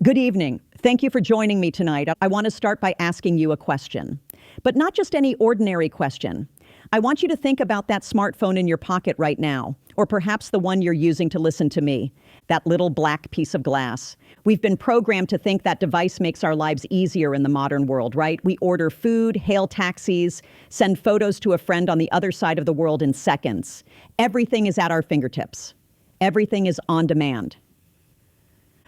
Good evening. Thank you for joining me tonight. I want to start by asking you a question, but not just any ordinary question. I want you to think about that smartphone in your pocket right now, or perhaps the one you're using to listen to me, that little black piece of glass. We've been programmed to think that device makes our lives easier in the modern world, right? We order food, hail taxis, send photos to a friend on the other side of the world in seconds. Everything is at our fingertips. Everything is on demand.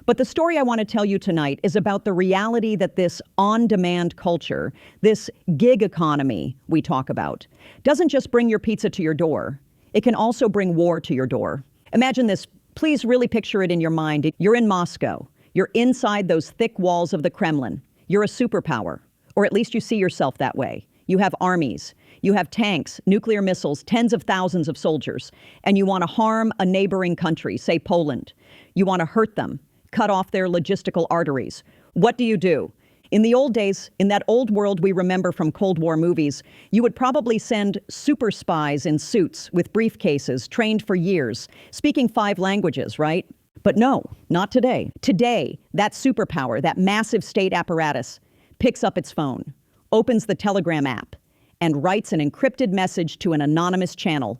But the story I want to tell you tonight is about the reality that this on-demand culture, this gig economy we talk about, doesn't just bring your pizza to your door. It can also bring war to your door. Imagine this. Please really picture it in your mind. You're in Moscow. You're inside those thick walls of the Kremlin. You're a superpower, or at least you see yourself that way. You have armies. You have tanks, nuclear missiles, tens of thousands of soldiers, and you want to harm a neighboring country, say Poland. You want to hurt them, cut off their logistical arteries. What do? In the old days, in that old world we remember from Cold War movies, you would probably send super spies in suits with briefcases, trained for years, speaking 5 languages, right? But no, not today. Today, that superpower, that massive state apparatus, picks up its phone, opens the Telegram app, and writes an encrypted message to an anonymous channel.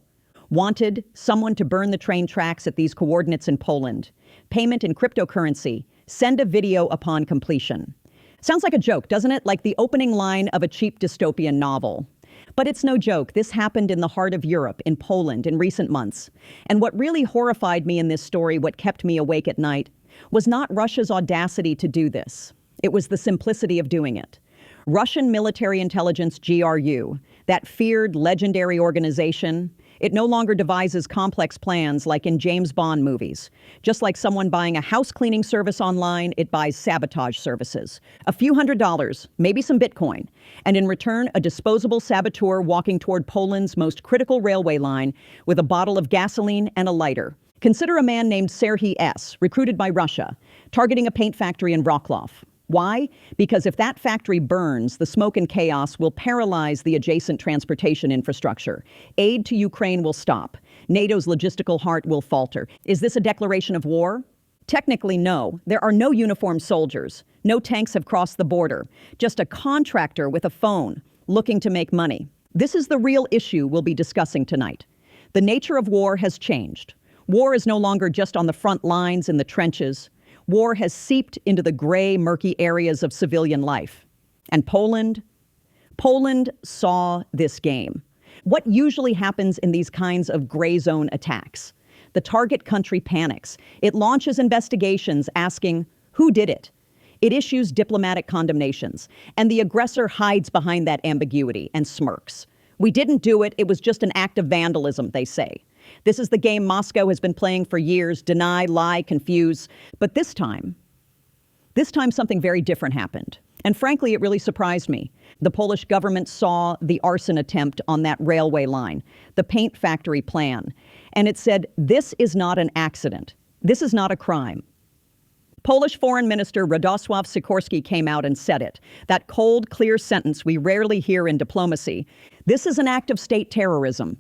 Wanted, someone to burn the train tracks at these coordinates in Poland. Payment in cryptocurrency. Send a video upon completion. Sounds like a joke, doesn't it? Like the opening line of a cheap dystopian novel. But it's no joke. This happened in the heart of Europe, in Poland, in recent months. And what really horrified me in this story, what kept me awake at night, was not Russia's audacity to do this. It was the simplicity of doing it. Russian military intelligence, GRU, that feared legendary organization, it no longer devises complex plans like in James Bond movies. Just like someone buying a house cleaning service online, it buys sabotage services. A few $100s, maybe some Bitcoin, and in return, a disposable saboteur walking toward Poland's most critical railway line with a bottle of gasoline and a lighter. Consider a man named Serhiy S., recruited by Russia, targeting a paint factory in Wrocław. Why? Because if that factory burns, the smoke and chaos will paralyze the adjacent transportation infrastructure. Aid to Ukraine will stop. NATO's logistical heart will falter. Is this a declaration of war? Technically, no. There are no uniformed soldiers. No tanks have crossed the border. Just a contractor with a phone looking to make money. This is the real issue we'll be discussing tonight. The nature of war has changed. War is no longer just on the front lines in the trenches. War has seeped into the gray, murky areas of civilian life. And Poland saw this game. What usually happens in these kinds of gray zone attacks? The target country panics. It launches investigations asking, who did it? It issues diplomatic condemnations. And the aggressor hides behind that ambiguity and smirks. We didn't do it. It was just an act of vandalism, they say. This is the game Moscow has been playing for years: deny, lie, confuse. But this time something very different happened. And frankly, it really surprised me. The Polish government saw the arson attempt on that railway line, the paint factory plan, and it said, this is not an accident. This is not a crime. Polish Foreign Minister Radosław Sikorski came out and said it. That cold, clear sentence we rarely hear in diplomacy. This is an act of state terrorism.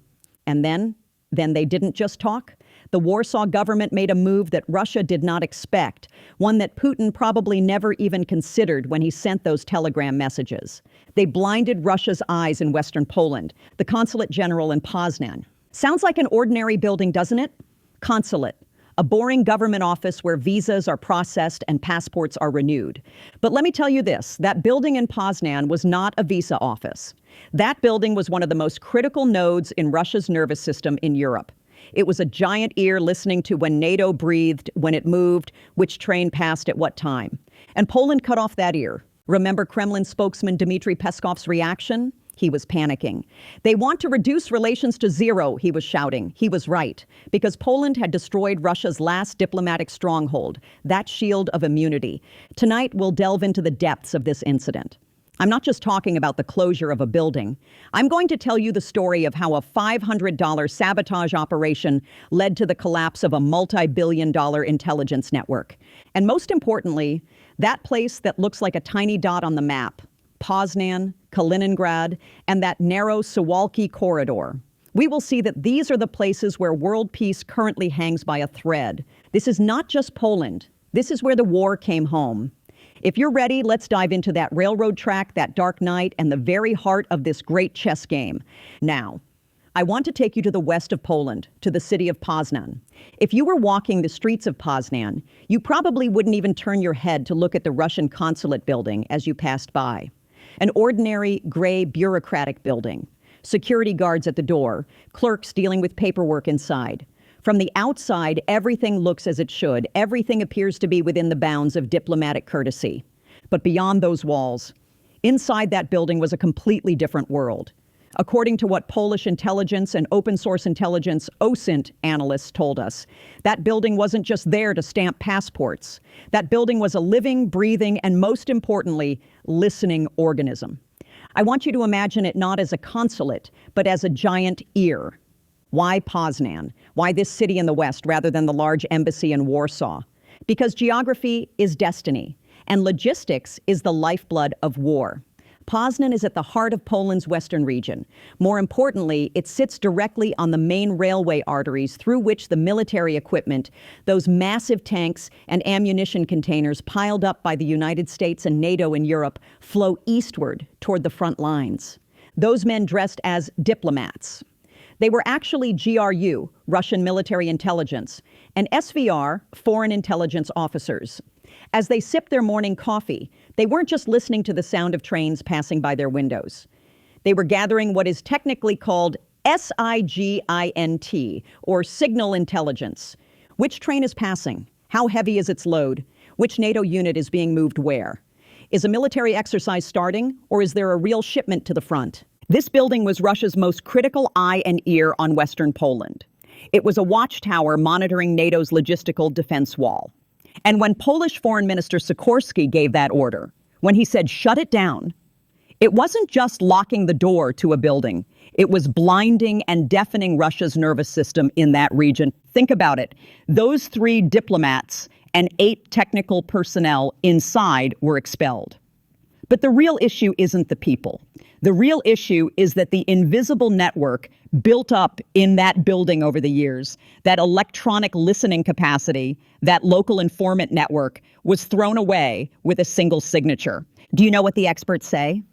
And then they didn't just talk. The Warsaw government made a move that Russia did not expect, one that Putin probably never even considered when he sent those telegram messages. They blinded Russia's eyes in Western Poland, the consulate general in Poznan. Sounds like an ordinary building, doesn't it? Consulate, a boring government office where visas are processed and passports are renewed. But let me tell you this, that building in Poznan was not a visa office. That building was one of the most critical nodes in Russia's nervous system in Europe. It was a giant ear listening to when NATO breathed, when it moved, which train passed at what time. And Poland cut off that ear. Remember Kremlin spokesman Dmitry Peskov's reaction? He was panicking. They want to reduce relations to zero, he was shouting. He was right, because Poland had destroyed Russia's last diplomatic stronghold, that shield of immunity. Tonight, we'll delve into the depths of this incident. I'm not just talking about the closure of a building. I'm going to tell you the story of how a $500 sabotage operation led to the collapse of a multi-billion-dollar intelligence network. And most importantly, that place that looks like a tiny dot on the map, Poznan, Kaliningrad, and that narrow Suwalki corridor. We will see that these are the places where world peace currently hangs by a thread. This is not just Poland. This is where the war came home. If you're ready, let's dive into that railroad track, that dark night, and the very heart of this great chess game. Now, I want to take you to the west of Poland, to the city of Poznan. If you were walking the streets of Poznan, you probably wouldn't even turn your head to look at the Russian Consulate building as you passed by. An ordinary, gray, bureaucratic building. Security guards at the door, clerks dealing with paperwork inside. From the outside, everything looks as it should. Everything appears to be within the bounds of diplomatic courtesy. But beyond those walls, inside that building was a completely different world. According to what Polish intelligence and open source intelligence OSINT analysts told us, that building wasn't just there to stamp passports. That building was a living, breathing, and most importantly, listening organism. I want you to imagine it not as a consulate, but as a giant ear. Why Poznan? Why this city in the west rather than the large embassy in Warsaw? Because geography is destiny, and logistics is the lifeblood of war. Poznan is at the heart of Poland's western region. More importantly, it sits directly on the main railway arteries through which the military equipment, those massive tanks and ammunition containers piled up by the United States and NATO in Europe, flow eastward toward the front lines. Those men dressed as diplomats. They were actually GRU, Russian military intelligence, and SVR, foreign intelligence officers. As they sipped their morning coffee, they weren't just listening to the sound of trains passing by their windows. They were gathering what is technically called SIGINT, or signal intelligence. Which train is passing? How heavy is its load? Which NATO unit is being moved where? Is a military exercise starting, or is there a real shipment to the front? This building was Russia's most critical eye and ear on Western Poland. It was a watchtower monitoring NATO's logistical defense wall. And when Polish Foreign Minister Sikorski gave that order, when he said, shut it down, it wasn't just locking the door to a building. It was blinding and deafening Russia's nervous system in that region. Think about it. Those 3 diplomats and 8 technical personnel inside were expelled. But the real issue isn't the people. The real issue is that the invisible network built up in that building over the years, that electronic listening capacity, that local informant network, was thrown away with a single signature. Do you know what the experts say?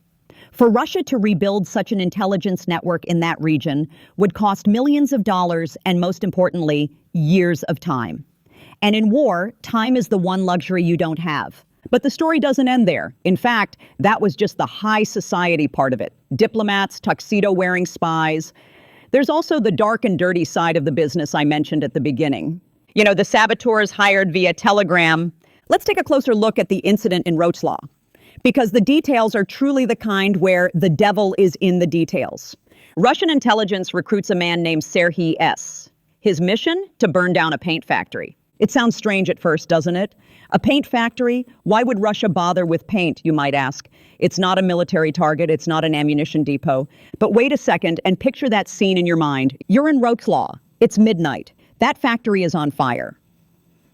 For Russia to rebuild such an intelligence network in that region would cost millions of dollars and, most importantly, years of time. And in war, time is the one luxury you don't have. But the story doesn't end there. In fact, that was just the high society part of it. Diplomats, tuxedo-wearing spies. There's also the dark and dirty side of the business I mentioned at the beginning. You know, the saboteurs hired via telegram. Let's take a closer look at the incident in Wrocław, because the details are truly the kind where the devil is in the details. Russian intelligence recruits a man named Serhiy S. His mission? To burn down a paint factory. It sounds strange at first, doesn't it? A paint factory? Why would Russia bother with paint, you might ask? It's not a military target. It's not an ammunition depot. But wait a second and picture that scene in your mind. You're in Wrocław. It's midnight. That factory is on fire.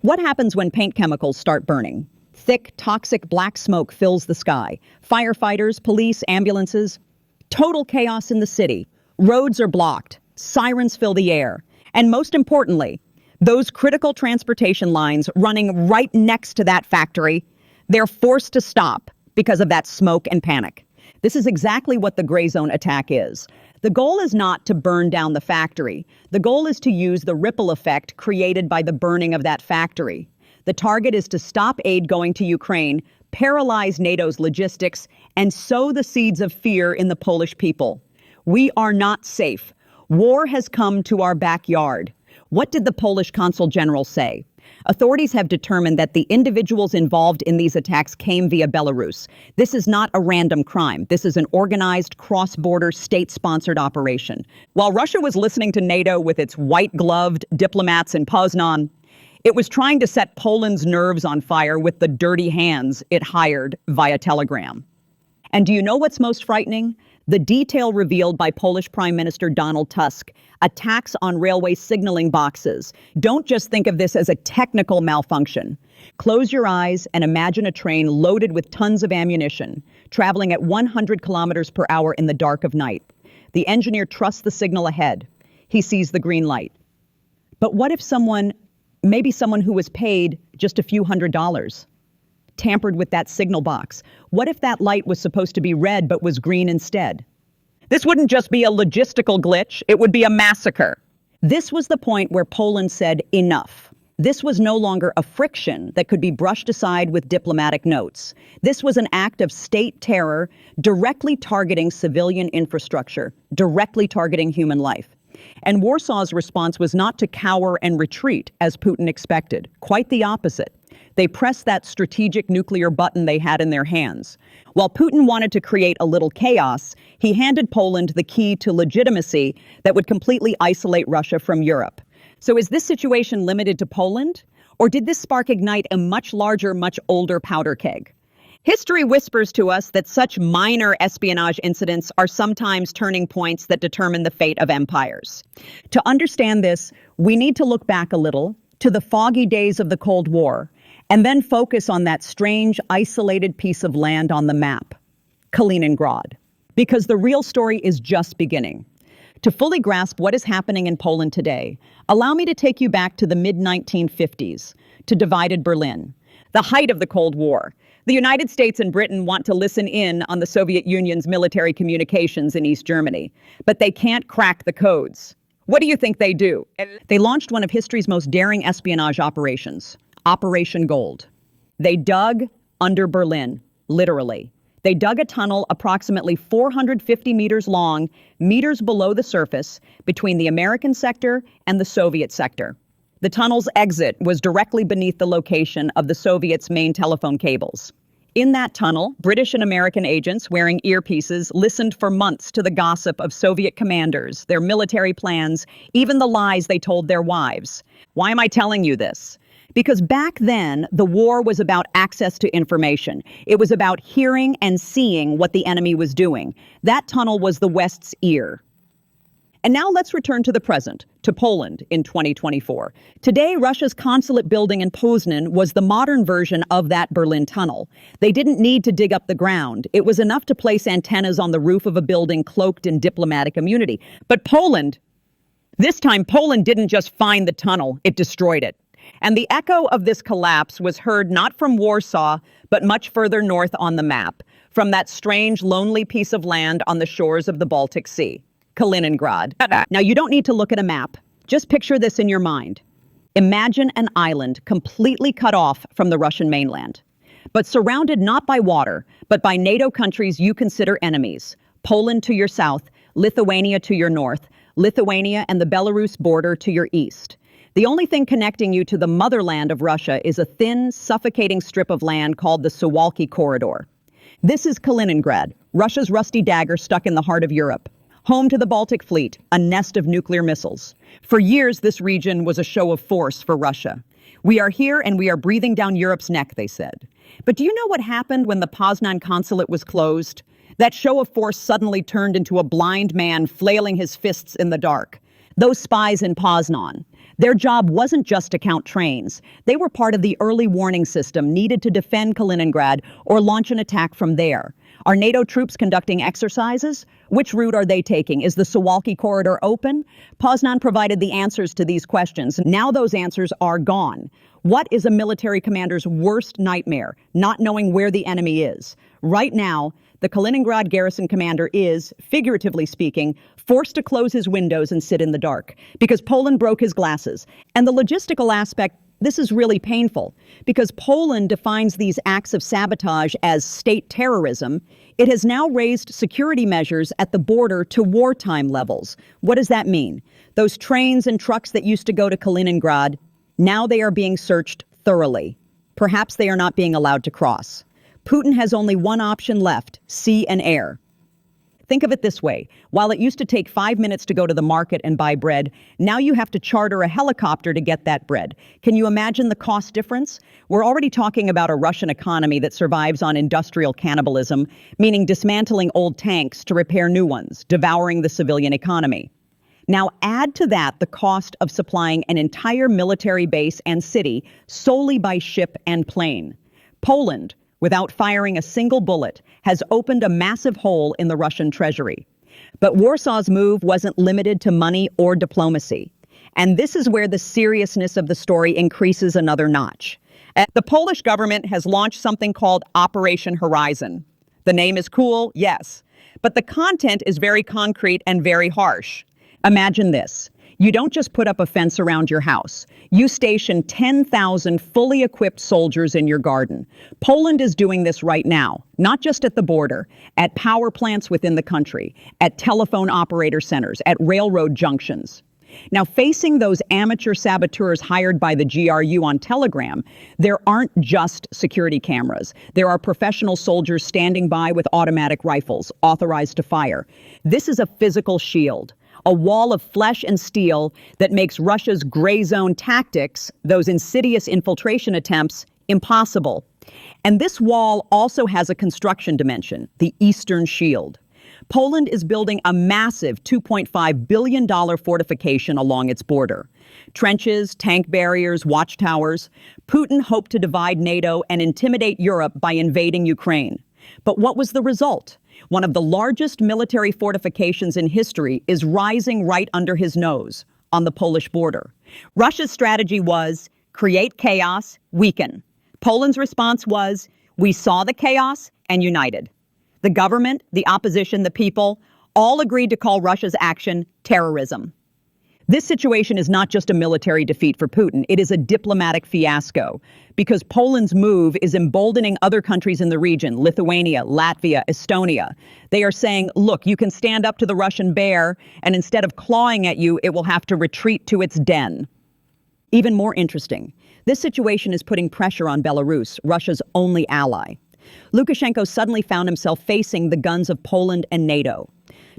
What happens when paint chemicals start burning? Thick, toxic black smoke fills the sky. Firefighters, police, ambulances. Total chaos in the city. Roads are blocked. Sirens fill the air. And most importantly, those critical transportation lines running right next to that factory, they're forced to stop because of that smoke and panic. This is exactly what the gray zone attack is. The goal is not to burn down the factory. The goal is to use the ripple effect created by the burning of that factory. The target is to stop aid going to Ukraine, paralyze NATO's logistics, and sow the seeds of fear in the Polish people. We are not safe. War has come to our backyard. What did the Polish Consul General say? Authorities have determined that the individuals involved in these attacks came via Belarus. This is not a random crime. This is an organized, cross-border, state-sponsored operation. While Russia was listening to NATO with its white-gloved diplomats in Poznan, it was trying to set Poland's nerves on fire with the dirty hands it hired via telegram. And do you know what's most frightening? The detail revealed by Polish Prime Minister Donald Tusk, attacks on railway signaling boxes. Don't just think of this as a technical malfunction. Close your eyes and imagine a train loaded with tons of ammunition, traveling at 100 kilometers per hour in the dark of night. The engineer trusts the signal ahead. He sees the green light. But what if someone Maybe someone who was paid just a few $100s, tampered with that signal box. What if that light was supposed to be red but was green instead? This wouldn't just be a logistical glitch, it would be a massacre. This was the point where Poland said enough. This was no longer a friction that could be brushed aside with diplomatic notes. This was an act of state terror directly targeting civilian infrastructure, directly targeting human life. And Warsaw's response was not to cower and retreat, as Putin expected. Quite the opposite. They pressed that strategic nuclear button they had in their hands. While Putin wanted to create a little chaos, he handed Poland the key to legitimacy that would completely isolate Russia from Europe. So is this situation limited to Poland? Or did this spark ignite a much larger, much older powder keg? History whispers to us that such minor espionage incidents are sometimes turning points that determine the fate of empires. To understand this, we need to look back a little to the foggy days of the Cold War, and then focus on that strange, isolated piece of land on the map, Kaliningrad. Because the real story is just beginning. To fully grasp what is happening in Poland today, allow me to take you back to the mid-1950s, to divided Berlin, the height of the Cold War. The United States and Britain want to listen in on the Soviet Union's military communications in East Germany, but they can't crack the codes. What do you think they do? They launched one of history's most daring espionage operations, Operation Gold. They dug under Berlin, literally. They dug a tunnel approximately 450 meters long, meters below the surface, between the American sector and the Soviet sector. The tunnel's exit was directly beneath the location of the Soviets' main telephone cables. In that tunnel, British and American agents wearing earpieces listened for months to the gossip of Soviet commanders, their military plans, even the lies they told their wives. Why am I telling you this? Because back then, the war was about access to information. It was about hearing and seeing what the enemy was doing. That tunnel was the West's ear. And now let's return to the present, to Poland in 2024. Today, Russia's consulate building in Poznan was the modern version of that Berlin tunnel. They didn't need to dig up the ground. It was enough to place antennas on the roof of a building cloaked in diplomatic immunity. But this time Poland didn't just find the tunnel, it destroyed it. And the echo of this collapse was heard not from Warsaw, but much further north on the map, from that strange, lonely piece of land on the shores of the Baltic Sea, Kaliningrad. Now, you don't need to look at a map. Just picture this in your mind. Imagine an island completely cut off from the Russian mainland, but surrounded not by water, but by NATO countries you consider enemies. Poland to your south, Lithuania to your north, Lithuania and the Belarus border to your east. The only thing connecting you to the motherland of Russia is a thin, suffocating strip of land called the Suwalki Corridor. This is Kaliningrad, Russia's rusty dagger stuck in the heart of Europe. Home to the Baltic Fleet, a nest of nuclear missiles. For years, this region was a show of force for Russia. We are here and we are breathing down Europe's neck, they said. But do you know what happened when the Poznan Consulate was closed? That show of force suddenly turned into a blind man flailing his fists in the dark. Those spies in Poznan. Their job wasn't just to count trains. They were part of the early warning system needed to defend Kaliningrad or launch an attack from there. Are NATO troops conducting exercises? Which route are they taking? Is the Suwalki corridor open? Poznan provided the answers to these questions. Now those answers are gone. What is a military commander's worst nightmare? Not knowing where the enemy is. Right now, the Kaliningrad garrison commander is, figuratively speaking, forced to close his windows and sit in the dark because Poland broke his glasses. And the logistical aspect, this is really painful because Poland defines these acts of sabotage as state terrorism. It has now raised security measures at the border to wartime levels. What does that mean? Those trains and trucks that used to go to Kaliningrad, now they are being searched thoroughly. Perhaps they are not being allowed to cross. Putin has only one option left, sea and air. Think of it this way. While it used to take 5 minutes to go to the market and buy bread, now you have to charter a helicopter to get that bread. Can you imagine the cost difference? We're already talking about a Russian economy that survives on industrial cannibalism, meaning dismantling old tanks to repair new ones, devouring the civilian economy. Now add to that the cost of supplying an entire military base and city solely by ship and plane. Poland, without firing a single bullet, has opened a massive hole in the Russian treasury. But Warsaw's move wasn't limited to money or diplomacy. And this is where the seriousness of the story increases another notch. The Polish government has launched something called Operation Horizon. The name is cool, yes, but the content is very concrete and very harsh. Imagine this. You don't just put up a fence around your house. You station 10,000 fully equipped soldiers in your garden. Poland is doing this right now, not just at the border, at power plants within the country, at telephone operator centers, at railroad junctions. Now, facing those amateur saboteurs hired by the GRU on Telegram, there aren't just security cameras. There are professional soldiers standing by with automatic rifles, authorized to fire. This is a physical shield, a wall of flesh and steel that makes Russia's gray zone tactics, those insidious infiltration attempts, impossible. And this wall also has a construction dimension, the Eastern Shield. Poland is building a massive $2.5 billion fortification along its border. Trenches, tank barriers, watchtowers. Putin hoped to divide NATO and intimidate Europe by invading Ukraine. But what was the result? One of the largest military fortifications in history is rising right under his nose, on the Polish border. Russia's strategy was create chaos, weaken. Poland's response was, we saw the chaos and united. The government, the opposition, the people, all agreed to call Russia's action terrorism. This situation is not just a military defeat for Putin, it is a diplomatic fiasco, because Poland's move is emboldening other countries in the region, Lithuania, Latvia, Estonia. They are saying, look, you can stand up to the Russian bear, and instead of clawing at you, it will have to retreat to its den. Even more interesting, this situation is putting pressure on Belarus, Russia's only ally. Lukashenko suddenly found himself facing the guns of Poland and NATO.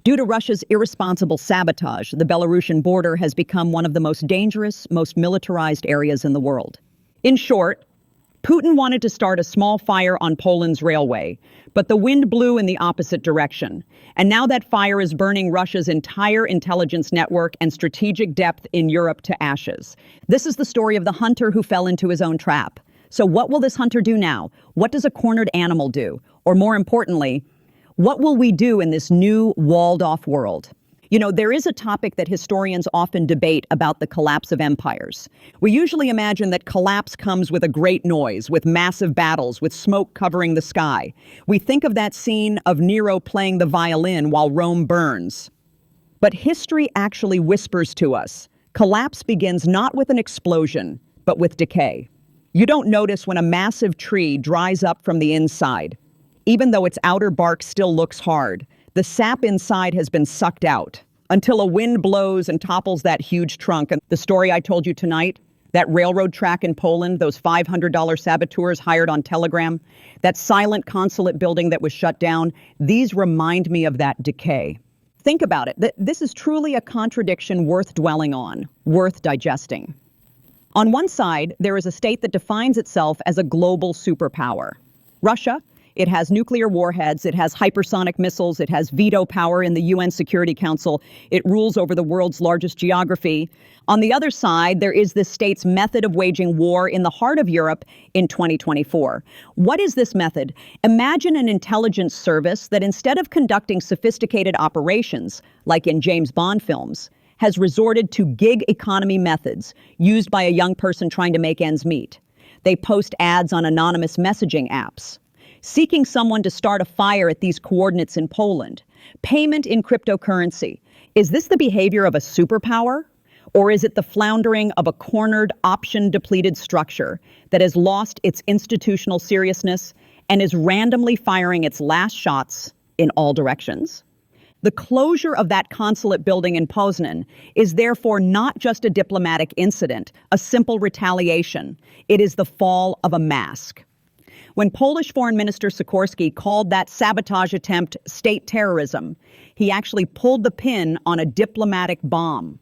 Due to Russia's irresponsible sabotage, the Belarusian border has become one of the most dangerous, most militarized areas in the world. In short, Putin wanted to start a small fire on Poland's railway, but the wind blew in the opposite direction. And now that fire is burning Russia's entire intelligence network and strategic depth in Europe to ashes. This is the story of the hunter who fell into his own trap. So what will this hunter do now? What does a cornered animal do? Or more importantly, what will we do in this new walled-off world? You know, there is a topic that historians often debate about the collapse of empires. We usually imagine that collapse comes with a great noise, with massive battles, with smoke covering the sky. We think of that scene of Nero playing the violin while Rome burns. But history actually whispers to us, collapse begins not with an explosion, but with decay. You don't notice when a massive tree dries up from the inside. Even though its outer bark still looks hard, the sap inside has been sucked out until a wind blows and topples that huge trunk. And the story I told you tonight, that railroad track in Poland, those $500 saboteurs hired on Telegram, that silent consulate building that was shut down, these remind me of that decay. Think about it. This is truly a contradiction worth dwelling on, worth digesting. On one side, there is a state that defines itself as a global superpower. Russia, it has nuclear warheads, it has hypersonic missiles, it has veto power in the UN Security Council, it rules over the world's largest geography. On the other side, there is this state's method of waging war in the heart of Europe in 2024. What is this method? Imagine an intelligence service that instead of conducting sophisticated operations, like in James Bond films, has resorted to gig economy methods used by a young person trying to make ends meet. They post ads on anonymous messaging apps, seeking someone to start a fire at these coordinates in Poland. Payment in cryptocurrency. Is this the behavior of a superpower? Or is it the floundering of a cornered, option-depleted structure that has lost its institutional seriousness and is randomly firing its last shots in all directions? The closure of that consulate building in Poznan is therefore not just a diplomatic incident, a simple retaliation. It is the fall of a mask. When Polish Foreign Minister Sikorski called that sabotage attempt state terrorism, he actually pulled the pin on a diplomatic bomb.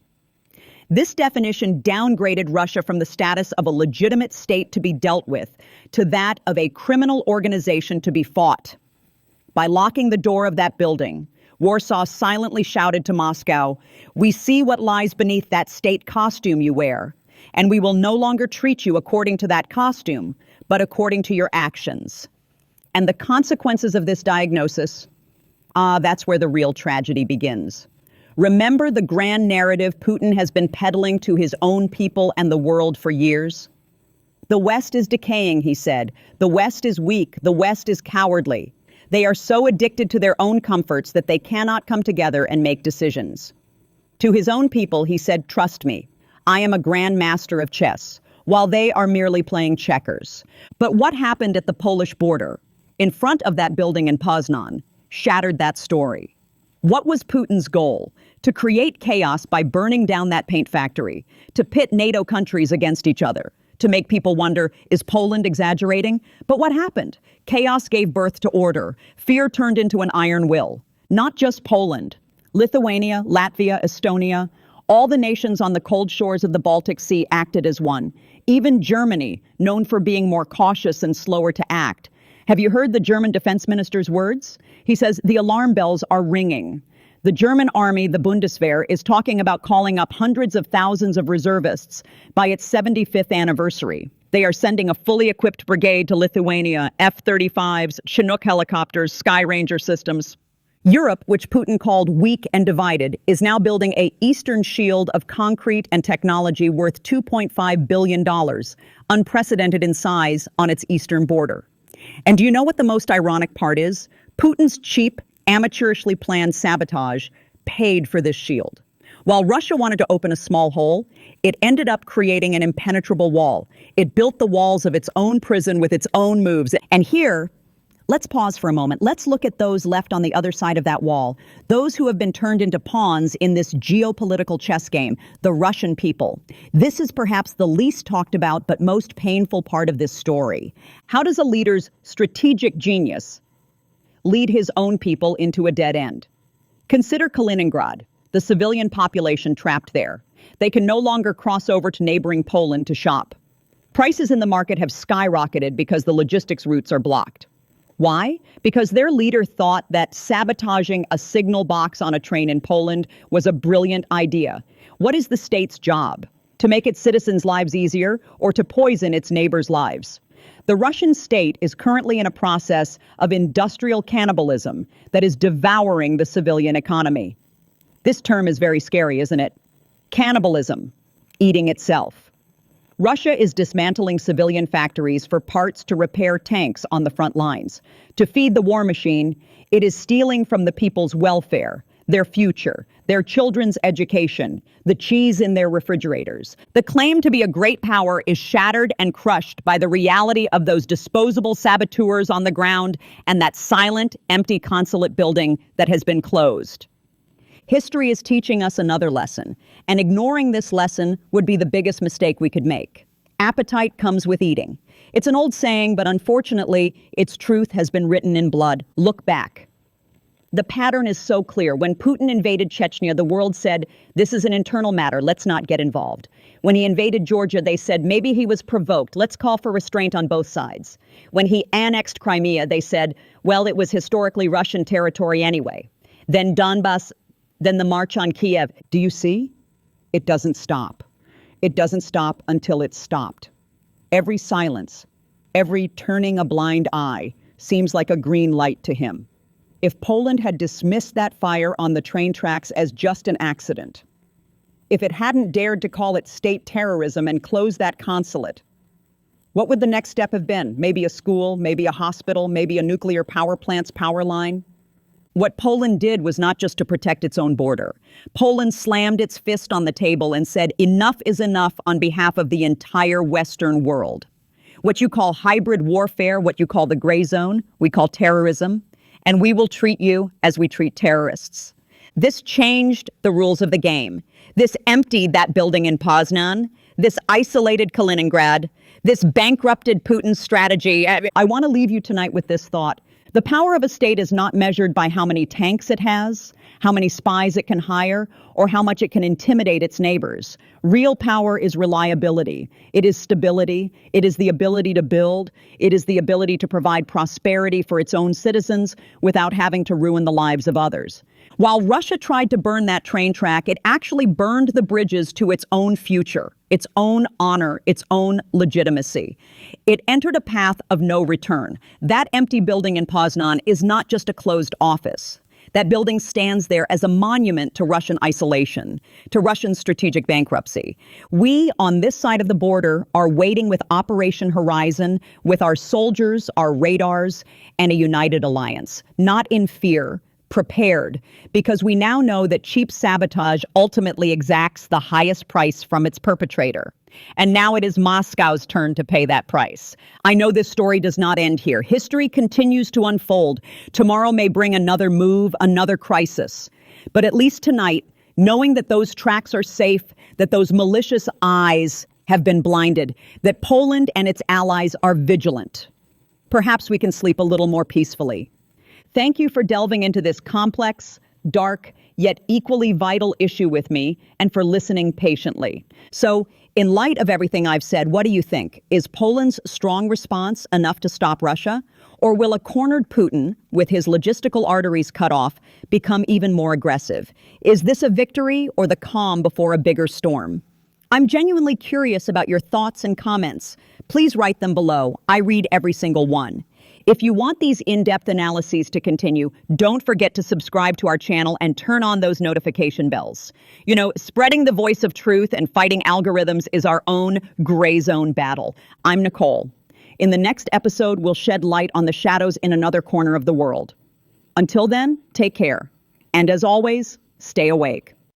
This definition downgraded Russia from the status of a legitimate state to be dealt with to that of a criminal organization to be fought. By locking the door of that building, Warsaw silently shouted to Moscow, "We see what lies beneath that state costume you wear, and we will no longer treat you according to that costume, but according to your actions." And the consequences of this diagnosis, that's where the real tragedy begins. Remember the grand narrative Putin has been peddling to his own people and the world for years? The West is decaying, he said. The West is weak. The West is cowardly. They are so addicted to their own comforts that they cannot come together and make decisions. To his own people, he said, "Trust me. I am a grand master of chess, while they are merely playing checkers." But what happened at the Polish border, in front of that building in Poznan, shattered that story. What was Putin's goal? To create chaos by burning down that paint factory, to pit NATO countries against each other, to make people wonder, is Poland exaggerating? But what happened? Chaos gave birth to order. Fear turned into an iron will. Not just Poland. Lithuania, Latvia, Estonia, all the nations on the cold shores of the Baltic Sea acted as one. Even Germany, known for being more cautious and slower to act. Have you heard the German defense minister's words? He says the alarm bells are ringing. The German army, the Bundeswehr, is talking about calling up hundreds of thousands of reservists by its 75th anniversary. They are sending a fully equipped brigade to Lithuania, F-35s, Chinook helicopters, Sky Ranger systems. Europe, which Putin called weak and divided, is now building an eastern shield of concrete and technology worth $2.5 billion, unprecedented in size on its eastern border. And do you know what the most ironic part is? Putin's cheap, amateurishly planned sabotage paid for this shield. While Russia wanted to open a small hole, it ended up creating an impenetrable wall. It built the walls of its own prison with its own moves. And here, let's pause for a moment. Let's look at those left on the other side of that wall. Those who have been turned into pawns in this geopolitical chess game, the Russian people. This is perhaps the least talked about but most painful part of this story. How does a leader's strategic genius lead his own people into a dead end? Consider Kaliningrad, the civilian population trapped there. They can no longer cross over to neighboring Poland to shop. Prices in the market have skyrocketed because the logistics routes are blocked. Why? Because their leader thought that sabotaging a signal box on a train in Poland was a brilliant idea. What is the state's job? To make its citizens' lives easier or to poison its neighbors' lives? The Russian state is currently in a process of industrial cannibalism that is devouring the civilian economy. This term is very scary, isn't it? Cannibalism, eating itself. Russia is dismantling civilian factories for parts to repair tanks on the front lines. To feed the war machine, it is stealing from the people's welfare, their future, their children's education, the cheese in their refrigerators. The claim to be a great power is shattered and crushed by the reality of those disposable saboteurs on the ground and that silent, empty consulate building that has been closed. History is teaching us another lesson, and ignoring this lesson would be the biggest mistake we could make. Appetite comes with eating. It's an old saying, but unfortunately, its truth has been written in blood. Look back. The pattern is so clear. When Putin invaded Chechnya, the world said, this is an internal matter, let's not get involved. When he invaded Georgia, they said, maybe he was provoked, let's call for restraint on both sides. When he annexed Crimea, they said, well, it was historically Russian territory anyway. Then Donbass, then the march on Kiev. Do you see? It doesn't stop. It doesn't stop until it's stopped. Every silence, every turning a blind eye seems like a green light to him. If Poland had dismissed that fire on the train tracks as just an accident, if it hadn't dared to call it state terrorism and close that consulate, what would the next step have been? Maybe a school, maybe a hospital, maybe a nuclear power plant's power line? What Poland did was not just to protect its own border. Poland slammed its fist on the table and said, enough is enough on behalf of the entire Western world. What you call hybrid warfare, what you call the gray zone, we call terrorism, and we will treat you as we treat terrorists. This changed the rules of the game. This emptied that building in Poznan. This isolated Kaliningrad. This bankrupted Putin's strategy. I want to leave you tonight with this thought. The power of a state is not measured by how many tanks it has, how many spies it can hire, or how much it can intimidate its neighbors. Real power is reliability. It is stability. It is the ability to build. It is the ability to provide prosperity for its own citizens without having to ruin the lives of others. While Russia tried to burn that train track, it actually burned the bridges to its own future, its own honor, its own legitimacy. It entered a path of no return. That empty building in Poznan is not just a closed office. That building stands there as a monument to Russian isolation, to Russian strategic bankruptcy. We, on this side of the border, are waiting with Operation Horizon, with our soldiers, our radars, and a united alliance, not in fear, prepared, because we now know that cheap sabotage ultimately exacts the highest price from its perpetrator. And now it is Moscow's turn to pay that price. I know this story does not end here. History continues to unfold. Tomorrow may bring another move, another crisis. But at least tonight, knowing that those tracks are safe, that those malicious eyes have been blinded, that Poland and its allies are vigilant, perhaps we can sleep a little more peacefully. Thank you for delving into this complex, dark, yet equally vital issue with me, and for listening patiently. So, in light of everything I've said, what do you think? Is Poland's strong response enough to stop Russia? Or will a cornered Putin, with his logistical arteries cut off, become even more aggressive? Is this a victory or the calm before a bigger storm? I'm genuinely curious about your thoughts and comments. Please write them below. I read every single one. If you want these in-depth analyses to continue, don't forget to subscribe to our channel and turn on those notification bells. You know, spreading the voice of truth and fighting algorithms is our own gray zone battle. I'm Nicole. In the next episode, we'll shed light on the shadows in another corner of the world. Until then, take care. And as always, stay awake.